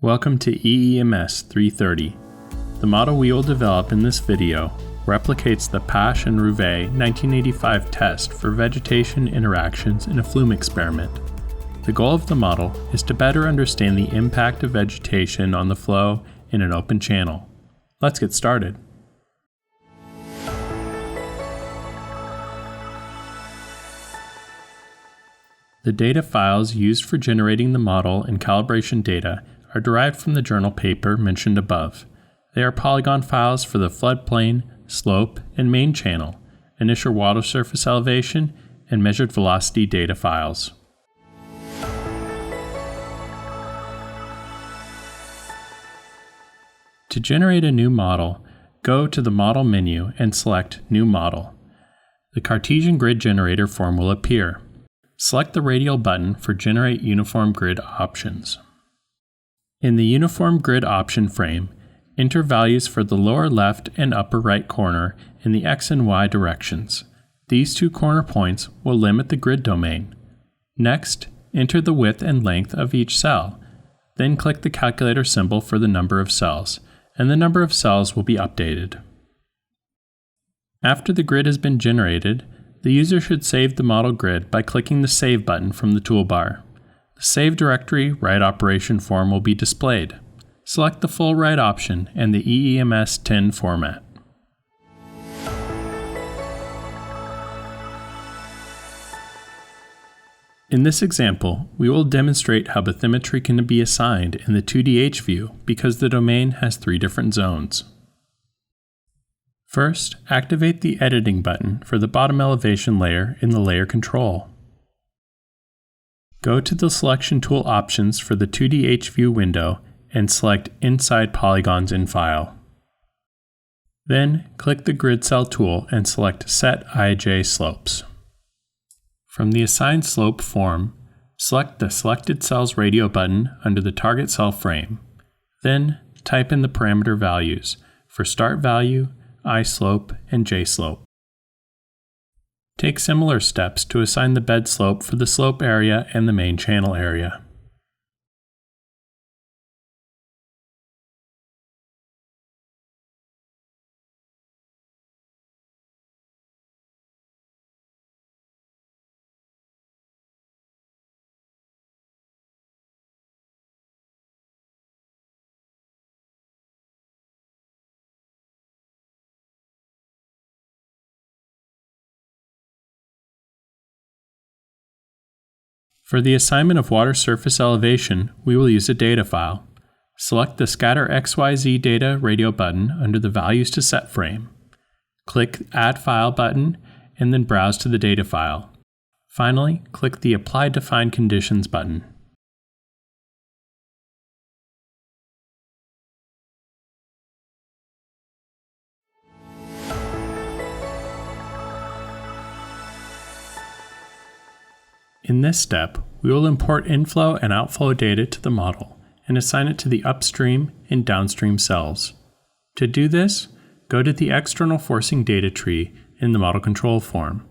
Welcome to EEMS 330. The model we will develop in this video replicates the Pash and Rouvet 1985 test for vegetation interactions in a flume experiment. The goal of the model is to better understand the impact of vegetation on the flow in an open channel. Let's get started. The data files used for generating the model and calibration data are derived from the journal paper mentioned above. They are polygon files for the floodplain, slope, and main channel, initial water surface elevation, and measured velocity data files. To generate a new model, go to the Model menu and select New Model. The Cartesian Grid Generator form will appear. Select the radial button for Generate Uniform Grid options. In the Uniform Grid option frame, enter values for the lower left and upper right corner in the X and Y directions. These two corner points will limit the grid domain. Next, enter the width and length of each cell. Then click the calculator symbol for the number of cells, and the number of cells will be updated. After the grid has been generated, the user should save the model grid by clicking the Save button from the toolbar. The Save Directory Write Operation form will be displayed. Select the full write option and the EEMS 10 format. In this example, we will demonstrate how bathymetry can be assigned in the 2DH view because the domain has 3 different zones. First, activate the Editing button for the bottom elevation layer in the Layer Control. Go to the Selection Tool options for the 2DH view window and select Inside Polygons in File. Then, click the Grid Cell tool and select Set IJ Slopes. From the Assign Slope form, select the Selected Cells radio button under the target cell frame. Then, type in the parameter values for Start Value, I-Slope, and J-Slope. Take similar steps to assign the bed slope for the slope area and the main channel area. For the assignment of water surface elevation, we will use a data file. Select the Scatter XYZ Data radio button under the Values to Set frame. Click Add File button and then browse to the data file. Finally, click the Apply Defined Conditions button. In this step, we will import inflow and outflow data to the model and assign it to the upstream and downstream cells. To do this, go to the External Forcing Data tree in the Model Control form.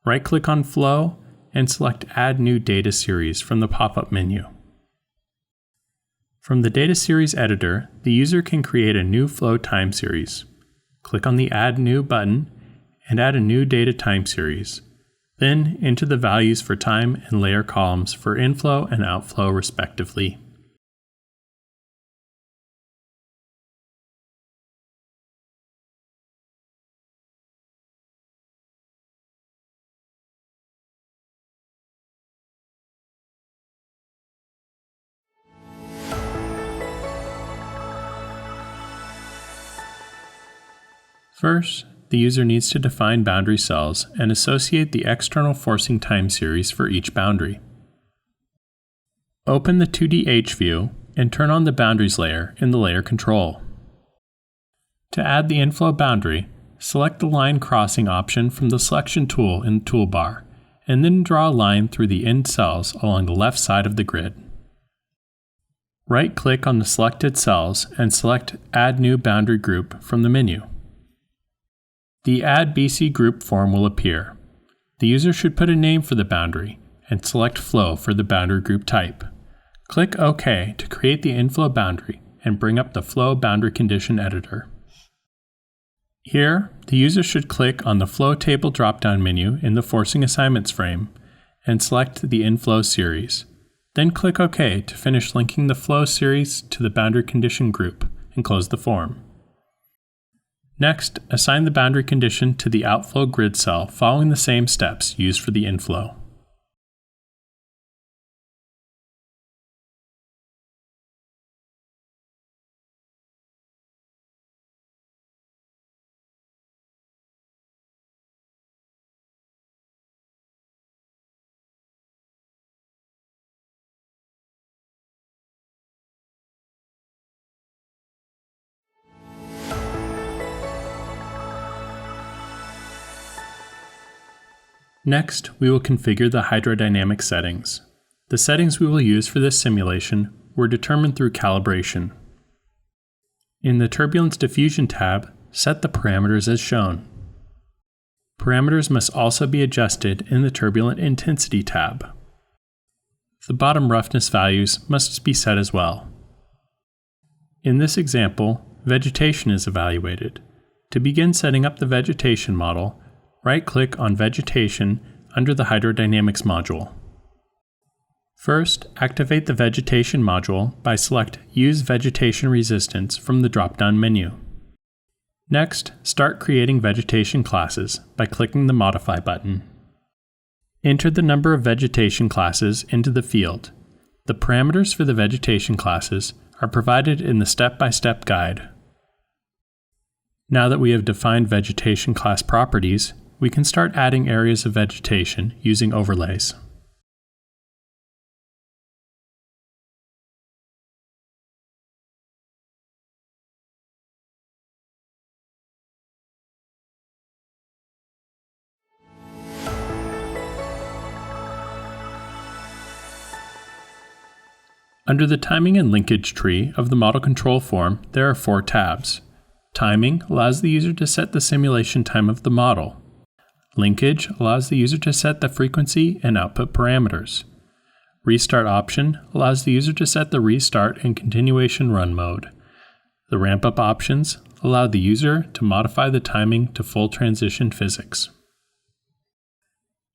Right-click on Flow and select Add New Data Series from the pop-up menu. From the Data Series editor, the user can create a new flow time series. Click on the Add New button and add a new data time series. Then enter the values for time and layer columns for inflow and outflow respectively. First, the user needs to define boundary cells and associate the external forcing time series for each boundary. Open the 2DH view and turn on the Boundaries layer in the Layer Control. To add the inflow boundary, select the Line Crossing option from the Selection tool in the toolbar, and then draw a line through the end cells along the left side of the grid. Right-click on the selected cells and select Add New Boundary Group from the menu. The Add BC Group form will appear. The user should put a name for the boundary and select Flow for the boundary group type. Click OK to create the inflow boundary and bring up the Flow Boundary Condition Editor. Here, the user should click on the Flow Table drop-down menu in the Forcing Assignments frame and select the Inflow series. Then click OK to finish linking the flow series to the boundary condition group and close the form. Next, assign the boundary condition to the outflow grid cell following the same steps used for the inflow. Next, we will configure the hydrodynamic settings. The settings we will use for this simulation were determined through calibration. In the Turbulence Diffusion tab, set the parameters as shown. Parameters must also be adjusted in the Turbulent Intensity tab. The bottom roughness values must be set as well. In this example, vegetation is evaluated. To begin setting up the vegetation model, right-click on Vegetation under the Hydrodynamics module. First, activate the Vegetation module by select Use Vegetation Resistance from the drop-down menu. Next, start creating vegetation classes by clicking the Modify button. Enter the number of vegetation classes into the field. The parameters for the vegetation classes are provided in the step-by-step guide. Now that we have defined vegetation class properties, we can start adding areas of vegetation using overlays. Under the Timing and Linkage tree of the Model Control form, there are 4 tabs. Timing allows the user to set the simulation time of the model. Linkage allows the user to set the frequency and output parameters. Restart option allows the user to set the restart and continuation run mode. The ramp-up options allow the user to modify the timing to full transition physics.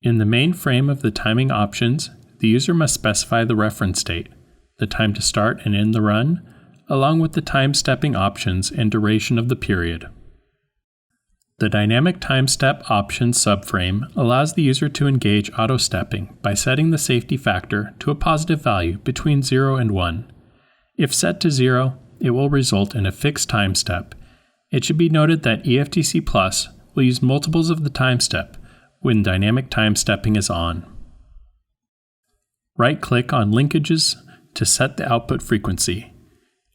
In the main frame of the timing options, the user must specify the reference date, the time to start and end the run, along with the time stepping options and duration of the period. The Dynamic Time Step Options subframe allows the user to engage auto-stepping by setting the safety factor to a positive value between 0 and 1. If set to 0, it will result in a fixed time step. It should be noted that EFDC Plus will use multiples of the time step when dynamic time stepping is on. Right-click on Linkages to set the output frequency.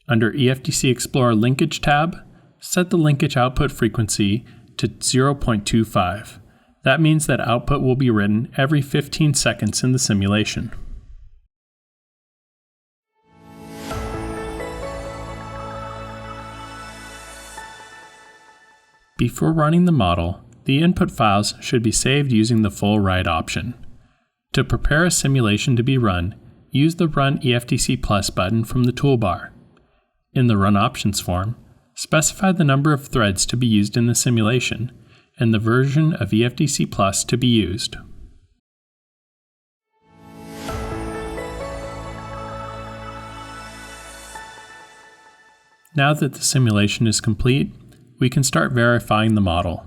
Under EFDC Explorer Linkage tab, set the linkage output frequency to 0.25. That means that output will be written every 15 seconds in the simulation. Before running the model, the input files should be saved using the full write option. To prepare a simulation to be run, use the Run EFDC Plus button from the toolbar. In the Run Options form, specify the number of threads to be used in the simulation and the version of EFDC Plus to be used. Now that the simulation is complete, we can start verifying the model.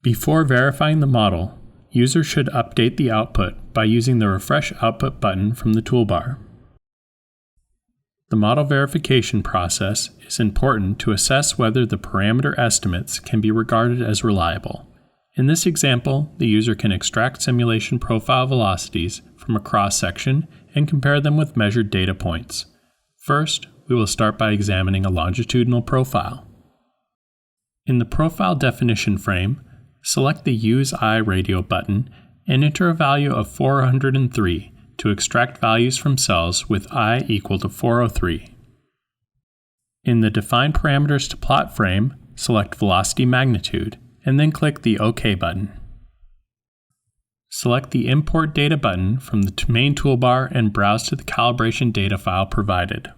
Before verifying the model, users should update the output by using the Refresh Output button from the toolbar. The model verification process is important to assess whether the parameter estimates can be regarded as reliable. In this example, the user can extract simulation profile velocities from a cross-section and compare them with measured data points. First, we will start by examining a longitudinal profile. In the Profile Definition frame, select the Use iRadio button and enter a value of 403 to extract values from cells with I equal to 403. In the Define Parameters to Plot frame, select Velocity Magnitude, and then click the OK button. Select the Import Data button from the main toolbar and browse to the calibration data file provided.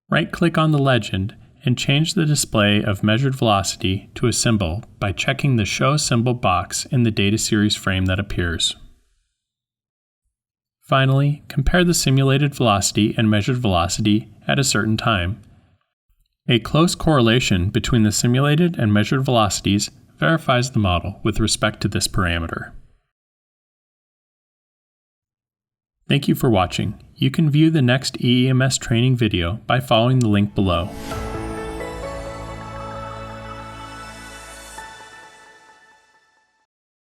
Right-click on the legend and change the display of measured velocity to a symbol by checking the Show Symbol box in the data series frame that appears. Finally, compare the simulated velocity and measured velocity at a certain time. A close correlation between the simulated and measured velocities verifies the model with respect to this parameter. Thank you for watching. You can view the next EEMS training video by following the link below.